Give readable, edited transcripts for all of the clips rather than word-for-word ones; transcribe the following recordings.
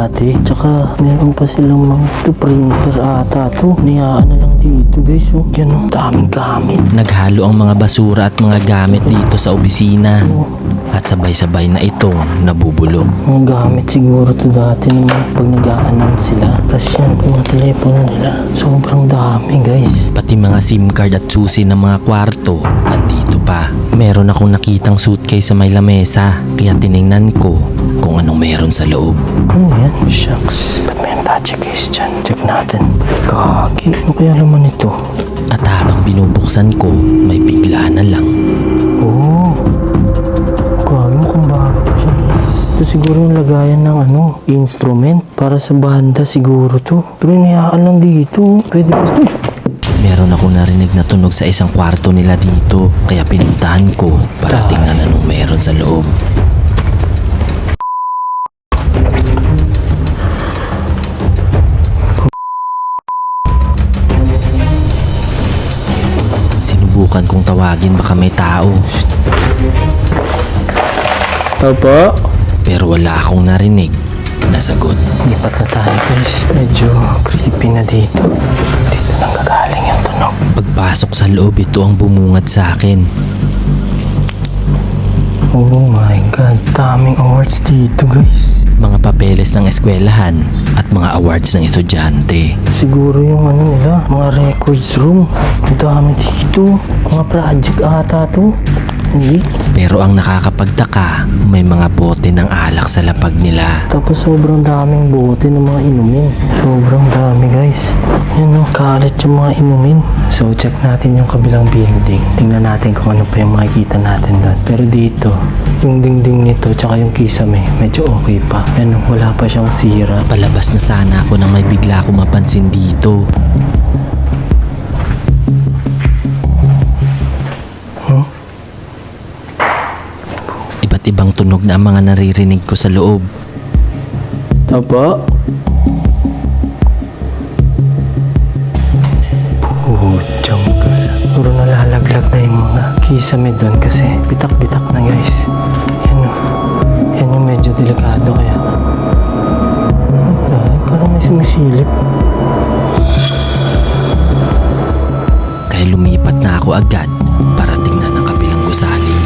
dati. Tsaka meron pa silang mga printer ata to. Niyaan na lang dito guys. Oh. Yan oh, daming gamit. Naghalo ang mga basura at mga gamit dito sa opisina. At sabay-sabay na itong nabubulok. Mga gamit siguro to dati naman pag nag-a-announce sila. Tapos yan, mga telepono nila. Sobrang dami guys. Pati mga SIM card at susi ng mga kwarto, andito pa. Meron akong nakitang suitcase sa may lamesa, kaya tiningnan ko kung anong meron sa loob. Ano yan? Shucks. Ba't may touchy case dyan? Check natin. Kagi, ano kaya laman ito? At habang binubuksan ko, may bigla na lang. Oo. Kagi, mukhang bago pa siya guys. Ito siguro yung lagayan ng instrument. Para sa banda siguro to. Pero iniyaan lang dito. Pwede ba? Meron akong narinig na tunog sa isang kwarto nila dito, kaya pinuntahan ko para tingnan anong meron sa loob. Sinubukan kong tawagin baka may tao, Opo? pero wala akong narinig na sagot. Lipat na tayo guys. Medyo creepy na dito. Dito nang gagaling yung tunog. Pagpasok sa loob, ito ang bumungad sa akin. Oh my God. Daming awards dito guys. Mga papeles ng eskwelahan at mga awards ng estudyante. Siguro yung nila, mga records room. Ang dami dito. Mga project ata to. Hindi. Pero ang nakakapagtaka, may mga bote ng alak sa lapag nila. Tapos sobrang daming bote ng mga inumin. Sobrang dami guys. Yan o, kalat yung mga inumin. So check natin yung kabilang building. Tingnan natin kung ano pa yung makikita natin doon. Pero dito, yung dingding nito tsaka yung kisame, medyo okay pa. Yan o, wala pa siyang sira. Palabas na sana ako nang may bigla akong mapansin dito. Iba't ibang tunog na ang mga naririnig ko sa loob. Opo? Putyang gala. Puro nalalaglag na yung mga kisame doon kasi bitak-bitak na guys. Yan o. Yan yung medyo delikado kaya. Ay, parang may sumisilip. Kaya lumipat na ako agad para tingnan ang kabilang gusali.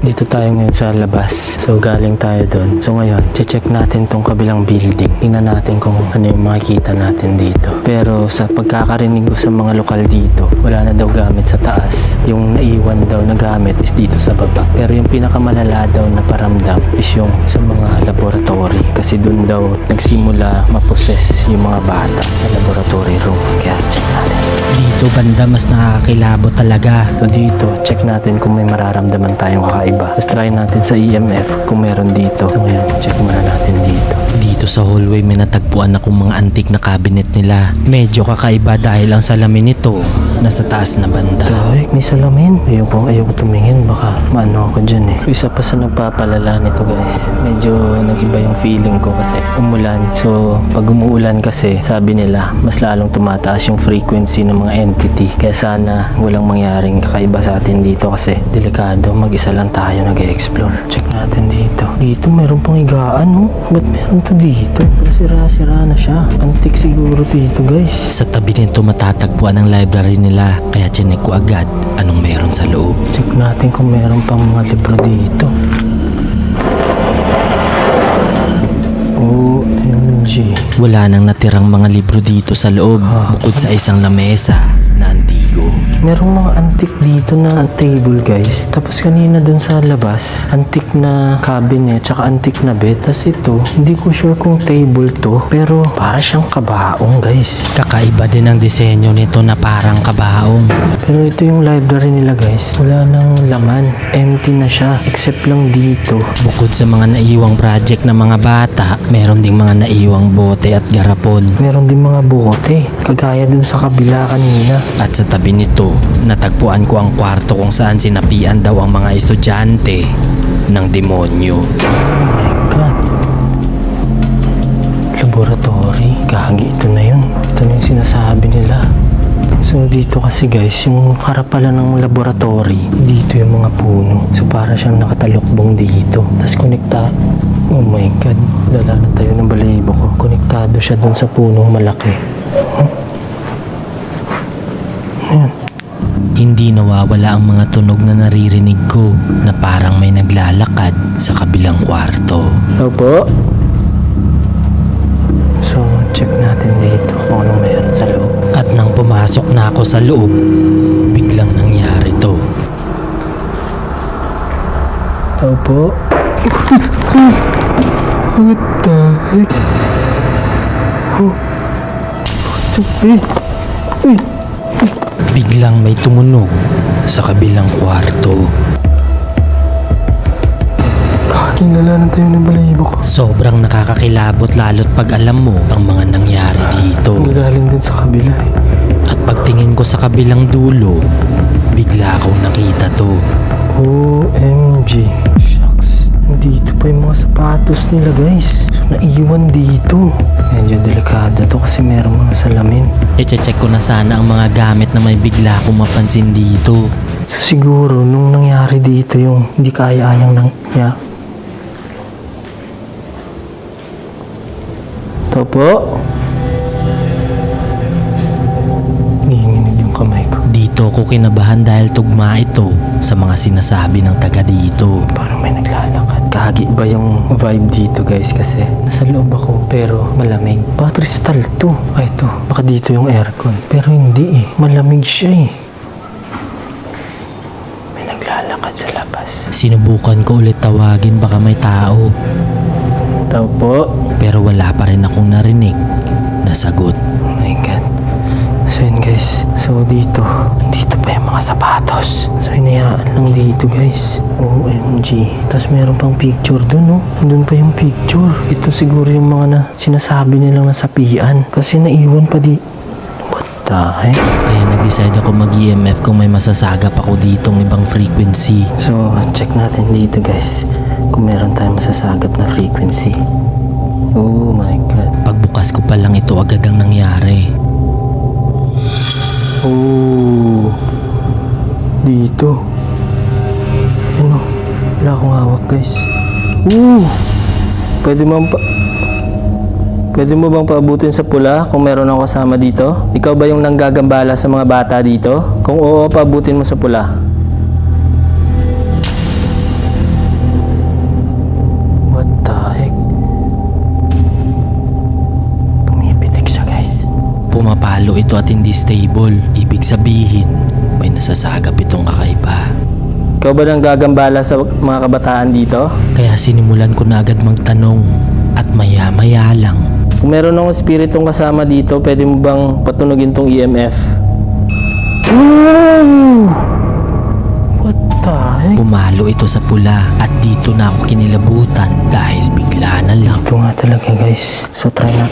Dito tayo ngayon sa labas. So galing tayo doon. So ngayon, check natin tong kabilang building. Tingnan natin kung ano yung makikita natin dito. Pero sa pagkakarinig ko sa mga lokal dito, wala na daw gamit sa taas. Yung naiwan daw na gamit is dito sa baba. Pero yung pinakamalala daw na paramdam is yung sa mga laboratory. Kasi doon daw nagsimula maposes yung mga bata sa laboratory room. Kaya check natin. Dito banda mas nakakakilabo talaga. So dito, check natin kung may mararamdaman tayong kakaiba. Let's try natin sa EMF kung meron dito. So ngayon, check muna natin dito. Dito sa hallway may natagpuan akong mga antik na cabinet nila. Medyo kakaiba dahil ang salamin nito nasa taas na banda. Ay, may salamin. Ayoko tumingin. Baka maano ako dyan eh. Isa pa sa nagpapalala nito guys. Medyo nag-iba yung feeling ko kasi umulan. So, pag umuulan kasi, sabi nila, mas lalong tumataas yung frequency ng mga entity. Kaya sana walang mangyaring kakaiba sa atin dito kasi delikado. Mag-isa lang tayo nag-e-explore. Check natin dito. Dito meron pang higaan, no? Ba't meron to dito? Sira-sira na siya. Antik siguro dito guys. Sa tabi nito matatagpuan ang library nila, kaya chinek ko agad anong meron sa loob. Check natin kung meron pang mga libro dito. OMG. Wala nang natirang mga libro dito sa loob, bukod sa isang lamesa na antigo. Merong mga antik dito na table guys. Tapos kanina dun sa labas, antik na cabinet tsaka antik na bed. Tapos ito, hindi ko sure kung table to. Pero para siyang kabaong guys. Kakaiba din ang disenyo nito na parang kabaong. Pero ito yung library nila guys. Wala nang laman. Empty na siya. Except lang dito. Bukod sa mga naiwang project ng mga bata, meron ding mga naiwang bote at garapon. Meron din mga bote. Kagaya dun sa kabila kanina. At sa tabi nito, natagpuan ko ang kwarto kung saan sinapian daw ang mga estudyante ng demonyo. Oh my God. Laboratory. Gagi, ito na yun. Ito na yung sinasabi nila. So dito kasi guys, yung harap pala ng laboratory, dito yung mga puno. So para siyang nakatalokbong dito. Tapos oh my god, lala na tayo ng balahibo ko. Konektado siya dun sa punong malaki. Ayan. Hindi nawawala ang mga tunog na naririnig ko na parang may naglalakad sa kabilang kwarto. Opo. So check natin dito kung anong meron sa loob. At nang pumasok na ako sa loob, biglang nangyari to. Opo. What the heck? Oh. Biglang may tumunog sa kabilang kwarto. Kakilala na tayo ng balahibo ko. Sobrang nakakakilabot lalo't pag alam mo ang mga nangyari dito. Ang galing din sa kabila eh. At pagtingin ko sa kabilang dulo, bigla akong nakita to. OMG. Shucks. Dito pa yung mga sapatos nila guys. So naiwan dito. Medyo delikado to kasi merong mga salamin. I-check ko na sana ang mga gamit na may bigla akong mapansin dito. So siguro nung nangyari dito yung hindi kaya-ayang Ito po. Nanginginig yung kamay ko. Dito ko kinabahan dahil tugma ito sa mga sinasabi ng taga dito. Parang may naglalakad. Kagi ba yung vibe dito guys kasi nasa loob ako pero malamig. Baka crystal to. Ay ito, baka dito yung aircon. Pero hindi eh. Malamig siya eh. May naglalakad sa labas. Sinubukan ko ulit tawagin baka may tao. Tao po. Pero wala pa rin akong narinig na sagot. Oh my god. So yun guys. So dito pa yung mga sapatos. So hinayaan lang dito guys. OMG. Tapos meron pang picture dun no. Dun pa yung picture. Ito siguro yung mga na sinasabi nilang nasapian. Kasi naiwan pa di. What the heck? Kaya nag-decide ako mag-EMF kung may masasagap ako ditong ibang frequency. So check natin dito guys. Kung meron tayong masasagap na frequency. Oh my god. Pagbukas ko pa lang ito agad ang nangyari. Oh. Dito. Ano? Wala akong hawak guys. Pwede mo bang paabutin sa pula kung meron akong kasama dito? Ikaw ba yung nanggagambala sa mga bata dito? Kung oo, paabutin mo sa pula. What the heck? Pumipitik siya guys. Pumapalo ito at hindi stable. Ibig sabihin, may nasasagap itong kakaiba. Ikaw ba nang gagambala sa mga kabataan dito? Kaya sinimulan ko na agad magtanong at maya-maya lang. Kung meron akong espiritong kasama dito, pwede mo bang patunugin tong EMF? Ooh! What the heck? Pumalo ito sa pula at dito na ako kinilabutan dahil bigla na lang. Ito nga talaga guys. So try na.